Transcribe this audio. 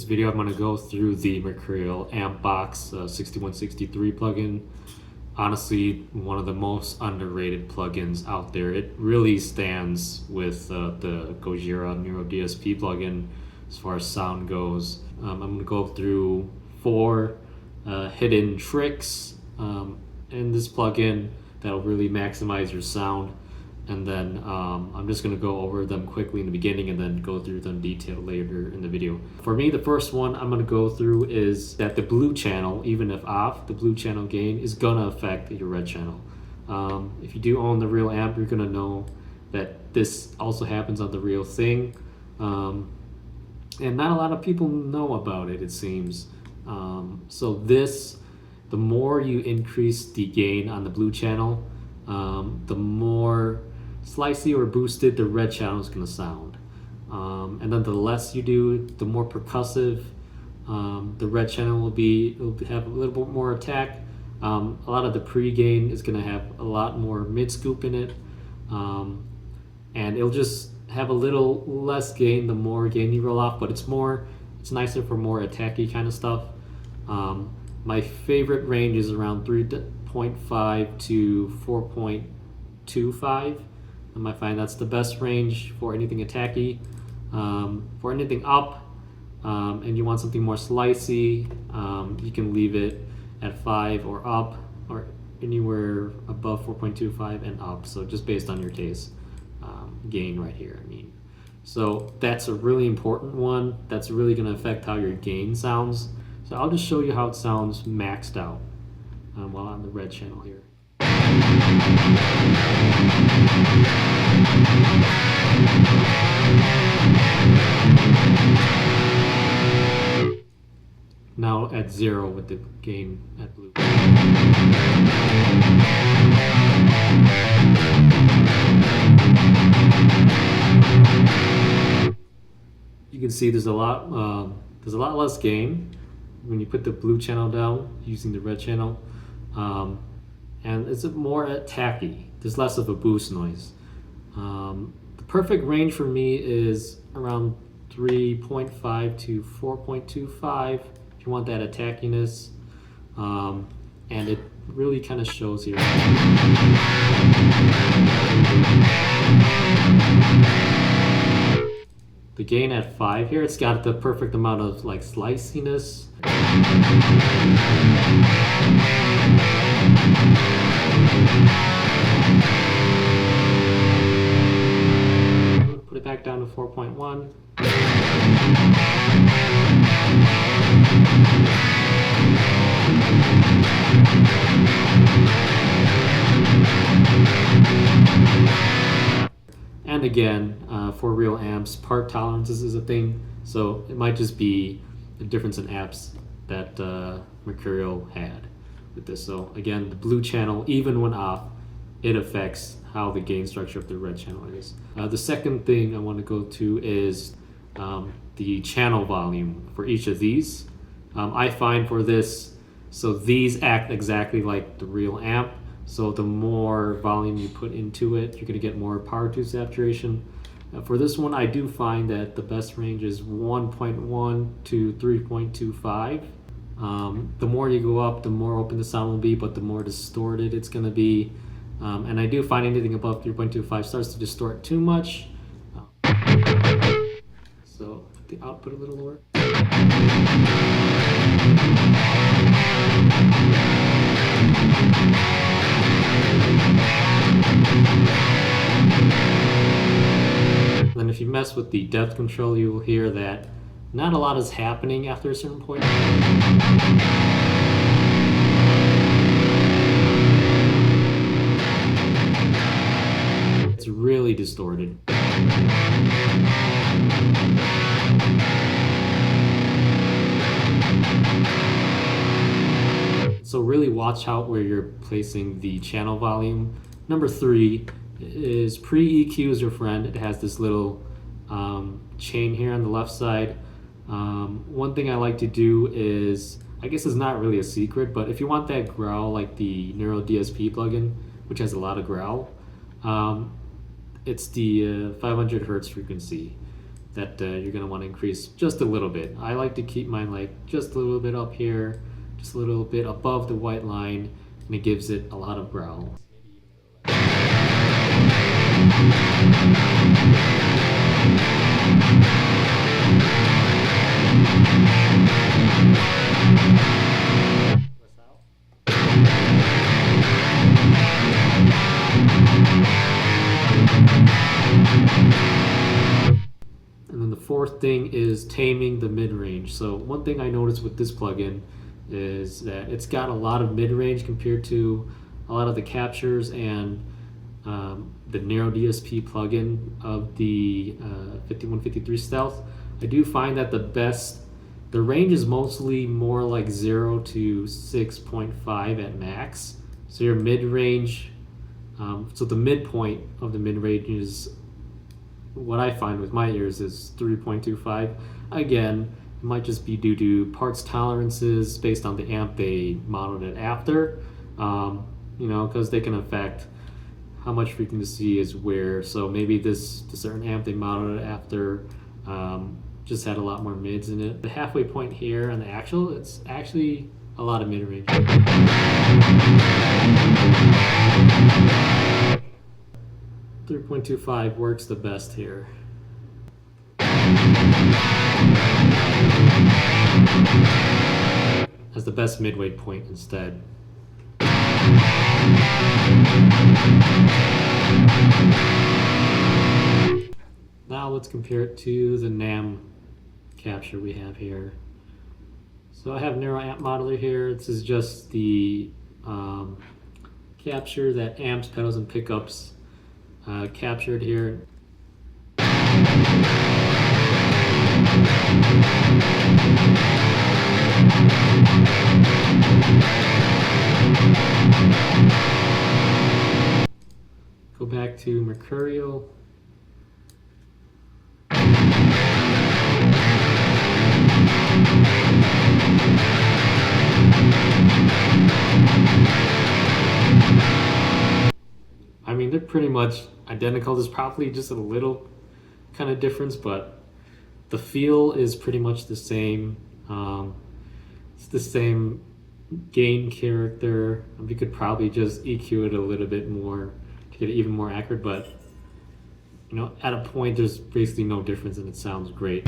this video, I'm going to go through the Mercuriall Ampbox 6163 plugin. Honestly, one of the most underrated plugins out there. It really stands with the Gojira Neuro DSP plugin as far as sound goes. I'm going to go through 4 hidden tricks in this plugin that'll really maximize your sound. And then I'm just going to go over them quickly in the beginning and then go through them detailed later in the video. For me, the first one I'm going to go through is that the blue channel, even if off, the blue channel gain is going to affect your red channel. If you do own the real amp, you're going to know that this also happens on the real thing. And not a lot of people know about it, it seems. So the more you increase the gain on the blue channel, the more slicey or boosted the red channel is going to sound. And then the less you do, the more percussive the red channel will be. It'll have a little bit more attack. A lot of the pre-gain is going to have a lot more mid-scoop in it. And it'll just have a little less gain the more gain you roll off, but it's nicer for more attacky kind of stuff. My favorite range is around 3.5 to 4.25. I find that's the best range for anything attacky. For anything up, and you want something more slicey, you can leave it at 5 or up, or anywhere above 4.25 and up. So just based on your taste, gain right here. So that's a really important one. That's really going to affect how your gain sounds. So I'll just show you how it sounds maxed out while on the red channel here. Now at 0 with the gain at blue. You can see there's a lot less gain when you put the blue channel down using the red channel. And it's more attacky. There's less of a boost noise. The perfect range for me is around 3.5 to 4.25 if you want that attackiness. And it really kind of shows here. The gain at 5 here, it's got the perfect amount of like sliciness. Put it back down to 4.1. And again, for real amps, part tolerances is a thing, so it might just be the difference in amps that Mercuriall had with this. So again, the blue channel, even when off, it affects how the gain structure of the red channel is. The second thing I want to go to is the channel volume for each of these. I find for this, so these act exactly like the real amp. So the more volume you put into it, you're going to get more power to saturation. For this one, I do find that the best range is 1.1 to 3.25. The more you go up, the more open the sound will be, but the more distorted it's going to be. And I do find anything above 3.25 starts to distort too much. So put the output a little lower. Then if you mess with the depth control, you will hear that not a lot is happening after a certain point. It's really distorted. So really watch out where you're placing the channel volume. Number 3 is pre-EQ is your friend. It has this little chain here on the left side. One thing I like to do is, I guess it's not really a secret, but if you want that growl like the Neuro DSP plugin, which has a lot of growl, it's the 500 hertz frequency. that you're going to want to increase just a little bit. I like to keep mine like just a little bit up here, just a little bit above the white line, and it gives it a lot of growl. And then the fourth thing is taming the mid-range. So one thing I noticed with this plugin is that it's got a lot of mid-range compared to a lot of the captures and the narrow DSP plugin of the 5153 Stealth. I do find that the range is mostly more like 0 to 6.5 at max. So your mid-range, so the midpoint of the mid-range is, what I find with my ears, is 3.25. Again, it might just be due to parts tolerances based on the amp they modeled it after, because they can affect how much frequency is where. So maybe the certain amp they modeled it after just had a lot more mids in it. The halfway point here on the actual, it's actually a lot of mid-range. 3.25 works the best here. As the best midway point instead. Now let's compare it to the NAMM capture we have here. So I have Neural Amp Modeler here. This is just the capture that amps, pedals, and pickups captured here. Go back to Mercurial. I mean, they're pretty much identical. There's probably just a little kind of difference, but the feel is pretty much the same. It's the same gain character. We could probably just EQ it a little bit more to get it even more accurate, but at a point there's basically no difference and it sounds great.